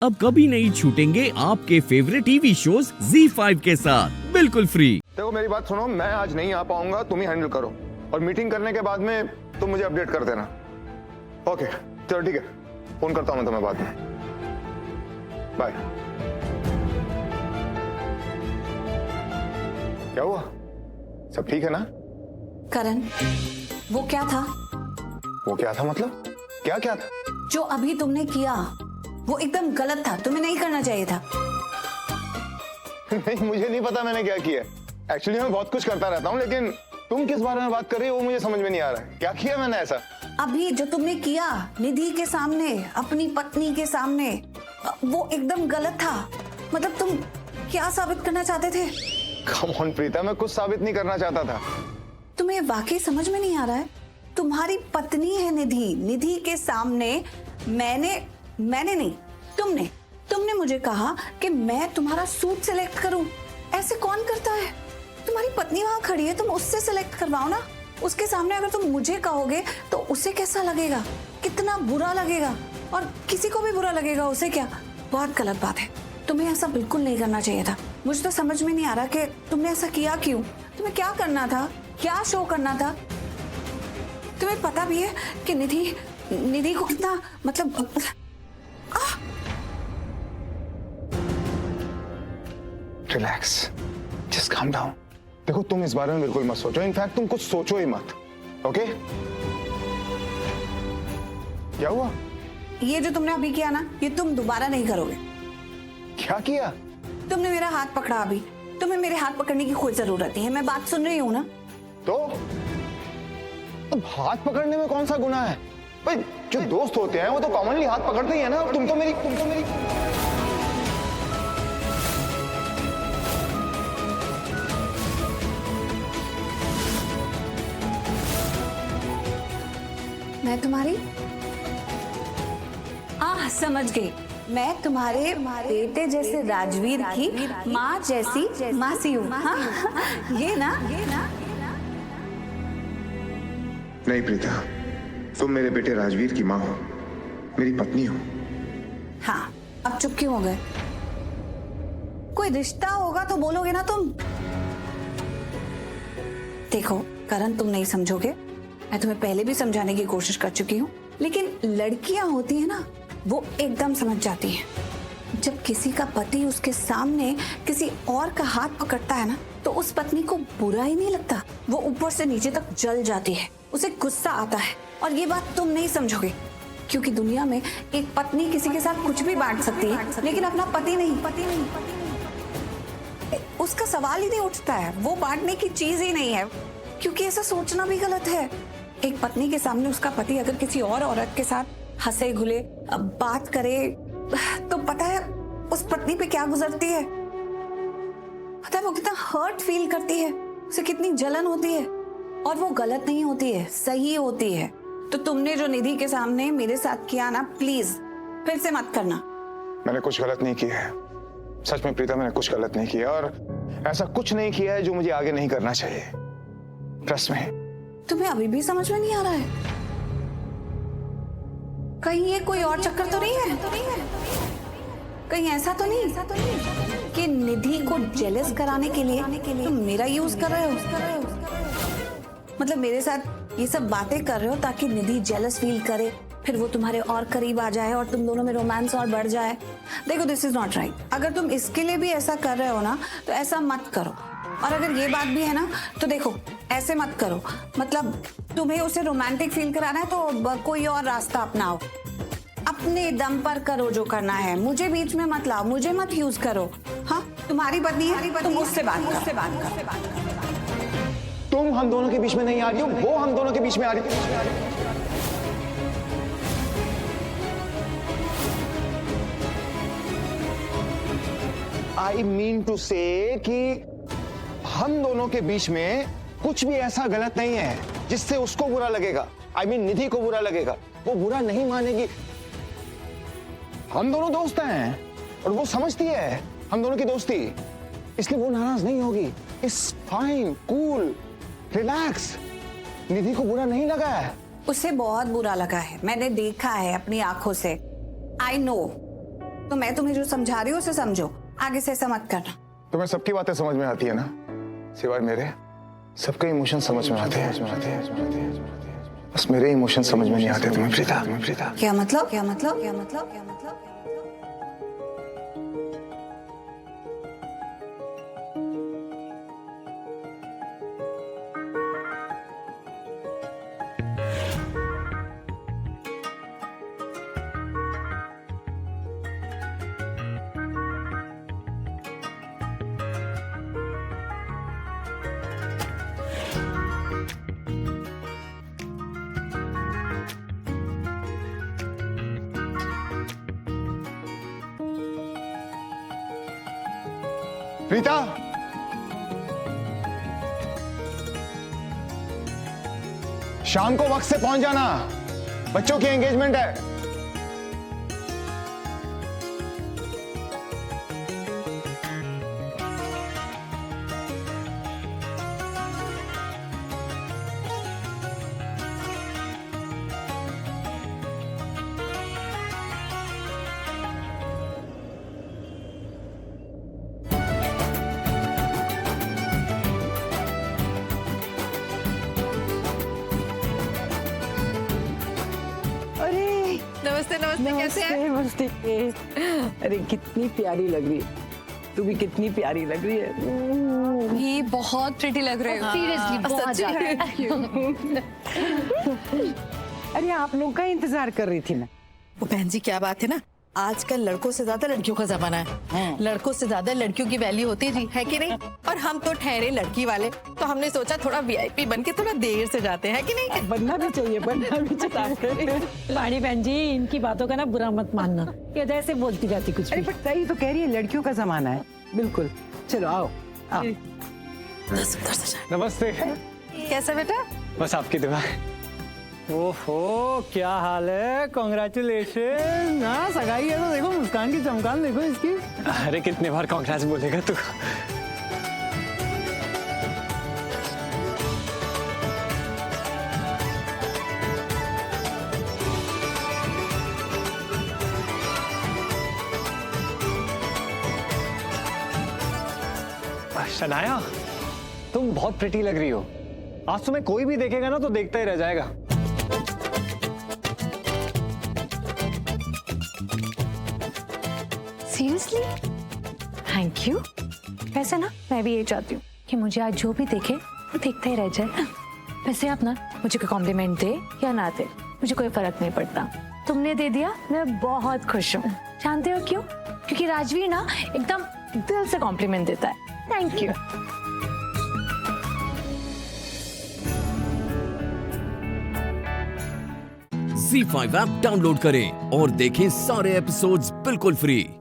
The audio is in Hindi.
अब कभी नहीं छूटेंगे आपके फेवरेट टीवी शोज ZEE5 के साथ बिल्कुल फ्री। देखो मेरी बात सुनो, मैं आज नहीं आ पाऊंगा, तुम ही हैंडल करो और मीटिंग करने के बाद में तुम मुझे अपडेट कर देना। ओके चलो ठीक है, फोन करता हूं मैं तुम्हें बाद में। बाय। क्या हुआ, सब ठीक है ना? करण, वो क्या था? वो क्या था मतलब? क्या क्या था? जो अभी तुमने किया वो एकदम गलत था, तुम्हें नहीं करना चाहिए था। नहीं, मुझे नहीं पता मैंने क्या किया। एक्चुअली मैं बहुत कुछ करता रहता हूँ, लेकिन तुम किस बारे में बात कर रही हो वो मुझे समझ में नहीं आ रहा है। क्या किया मैंने ऐसा? अभी जो तुमने किया निधि के सामने, अपनी पत्नी के सामने, वो एकदम गलत था। मतलब तुम क्या साबित करना चाहते थे? कम ऑन प्रीता, मैं कुछ साबित नहीं करना चाहता था। तुम्हें वाकई समझ में नहीं आ रहा है? तुम्हारी पत्नी है निधि, निधि के सामने मैंने नहीं, तुमने मुझे कहा कि मैं तुम्हारा सूट सिलेक्ट करूं। ऐसे कौन करता है? तुम्हारी पत्नी वहां खड़ी है, तुम उससे सिलेक्ट करवाओ ना। उसके सामने अगर तुम मुझे कहोगे तो उसे कैसा लगेगा? कितना बुरा लगेगा, और किसी को भी बुरा लगेगा, उसे क्या? बहुत गलत बात है, तुम्हें ऐसा बिल्कुल नहीं करना चाहिए था। मुझे तो समझ में नहीं आ रहा कि तुमने ऐसा किया क्यों। तुम्हें क्या करना था, क्या शो करना था? तुम्हें पता भी है कि निधि को कितना मतलब रिलैक्स, जस्ट काम डाउन। देखो तुम इस बारे में बिल्कुल मत सोचो, इनफैक्ट तुम कुछ सोचो ही मत। ओके? क्या हुआ? ये जो तुमने अभी किया ना, ये तुम दोबारा नहीं करोगे। क्या किया? तुमने मेरा हाथ पकड़ा अभी, तुम्हें मेरे हाथ पकड़ने की कोई जरूरत नहीं है, मैं बात सुन रही हूँ ना। तो अब हाथ पकड़ने में कौन सा गुनाह है? भाई जो दोस्त होते हैं वो तो कॉमनली हाथ पकड़ते ही है ना। तुम तो मेरी मैं तुम्हारी समझ गई, मैं तुम्हारे बेटे जैसे राजवीर की माँ जैसी मासी हूँ। हाँ? ये ना नहीं प्रीता, तुम मेरे बेटे राजवीर की माँ हो, मेरी पत्नी हो। हाँ, अब चुप क्यों हो गए? कोई रिश्ता होगा तो बोलोगे ना तुम। देखो करण, तुम नहीं समझोगे, मैं तुम्हें पहले भी समझाने की कोशिश कर चुकी हूँ, लेकिन लड़कियां होती है ना, वो एकदम समझ जाती हैं। जब किसी का पति उसके सामने किसी और का हाथ पकड़ता है ना, तो उस पत्नी को बुरा ही नहीं लगता, वो ऊपर से नीचे तक जल जाती है, उसे गुस्सा आता है। और ये बात तुम नहीं समझोगे, क्योंकि दुनिया में एक पत्नी किसी के साथ कुछ भी बांट सकती है, लेकिन अपना पति नहीं। उसका सवाल ही नहीं उठता है, वो बांटने की चीज ही नहीं है, क्योंकि ऐसा सोचना भी गलत है। एक पत्नी के सामने उसका पति अगर किसी और औरत के साथ हंसे घुले बात करे, तो पता है उस पत्नी पे क्या गुजरती है? पता है वो कितना हर्ट फील करती है, उसे कितनी जलन होती है। और वो गलत नहीं होती है, सही होती है। तो तुमने जो निधि के सामने मेरे साथ किया ना, प्लीज फिर से मत करना। मैंने कुछ गलत नहीं किया है, सच में प्रीता, मैंने कुछ गलत नहीं किया, और ऐसा कुछ नहीं किया है जो मुझे आगे नहीं करना चाहिए। ट्रस्ट में। तुम्हें अभी भी समझ में नहीं आ रहा है? कहीं ये कोई और चक्कर तो नहीं है? कहीं ऐसा तो नहीं कि निधि को जेलस कराने के लिए तुम मेरा यूज कर रहे हो? मतलब मेरे साथ ये सब बातें कर रहे हो ताकि निधि जेलस फील करे, फिर वो तुम्हारे और करीब आ जाए और तुम दोनों में रोमांस और बढ़ जाए। देखो, दिस इज नॉट राइट। अगर तुम इसके लिए भी ऐसा कर रहे हो ना, तो ऐसा मत करो। और अगर ये बात भी है ना, तो देखो ऐसे मत करो। मतलब तुम्हें उसे रोमांटिक फील कराना है तो कोई और रास्ता अपनाओ, अपने दम पर करो जो करना है। मुझे बीच में मत लाओ, मुझे मत यूज करो। हाँ, तुम्हारी पत्नी है, तुम उससे बात करो। तुम हम दोनों के बीच में नहीं आ रही हो, वो हम दोनों के बीच में आ रही है। आई मीन टू से कि हम दोनों के बीच में कुछ भी ऐसा गलत नहीं है जिससे उसको बुरा लगेगा। आई मीन निधि को बुरा लगेगा, वो बुरा नहीं मानेगी। हम दोनों दोस्त हैं और वो समझती है हम दोनों की दोस्ती, इसलिए वो नाराज नहीं होगी। It's fine, cool, relax. Nidhi को बुरा नहीं लगा है। उसे बहुत बुरा लगा है, मैंने देखा है अपनी आंखों से। आई नो, तो मैं तुम्हें जो समझा रही हूँ उसे समझो, आगे से ऐसा मत करना। तुम्हें सबकी बातें समझ में आती है ना, सिवाय मेरे? सबके इमोशन समझ में आते हैं, बस मेरे इमोशन समझ में नहीं आते तुम्हें प्रीता। क्या मतलब? क्या मतलब? क्या मतलब? क्या मतलब? प्रीता, शाम को वक्त से पहुंच जाना, बच्चों की एंगेजमेंट है। नमस्ते नमस्ते, कैसे हैं? नमस्ते। अरे कितनी प्यारी लग रही है, तू भी कितनी प्यारी लग रही है। ये बहुत प्रिटी लग रहे हो। सीरियसली बहुत ज्यादा। अरे आप लोग का इंतजार कर रही थी ना। वो बहन जी क्या बात है ना, आजकल लड़कों से ज्यादा लड़कियों का जमाना है। लड़कों से ज्यादा लड़कियों की वैल्यू होती है जी, है कि नहीं? और हम तो ठहरे लड़की वाले, तो हमने सोचा थोड़ा वीआईपी बन के थोड़ा देर से जाते हैं, कि नहीं? बनना भी चाहिए, बनना भी चाहिए। बाड़ी बहन जी, इनकी बातों का ना बुरा मत मानना, ये तो ऐसे बोलती रहती कुछ अरे भी। पर सही तो कह रही है, लड़कियों का जमाना है। बिल्कुल, चलो आओ आओ। सुंदर सजा। नमस्ते। कैसा बेटा? बस आपकी दुआ। ओहो क्या हाल है, कॉन्ग्रेचुलेशन। हाँ सगाई है तो देखो मुस्कान की चमकान देखो इसकी। अरे कितने बार कॉन्ग्रेस बोलेगा तू। शनाया, तुम बहुत प्रिटी लग रही हो। आज तुम्हें कोई भी देखेगा ना तो देखता ही रह जाएगा। सीरियसली? Thank you. वैसे ना मैं भी ये चाहती हूँ कि मुझे आज जो भी देखे वो देखता ही रह जाए। वैसे आप ना मुझे कोई कॉम्प्लीमेंट दे या ना दे, मुझे कोई फर्क नहीं पड़ता। तुमने दे दिया, मैं बहुत खुश हूँ। जानते हो क्यों? क्योंकि राजवीर ना एकदम दिल से कॉम्प्लीमेंट देता है। Thank you. Z5 app download करें और देखें सारे एपिसोड्स बिल्कुल फ्री।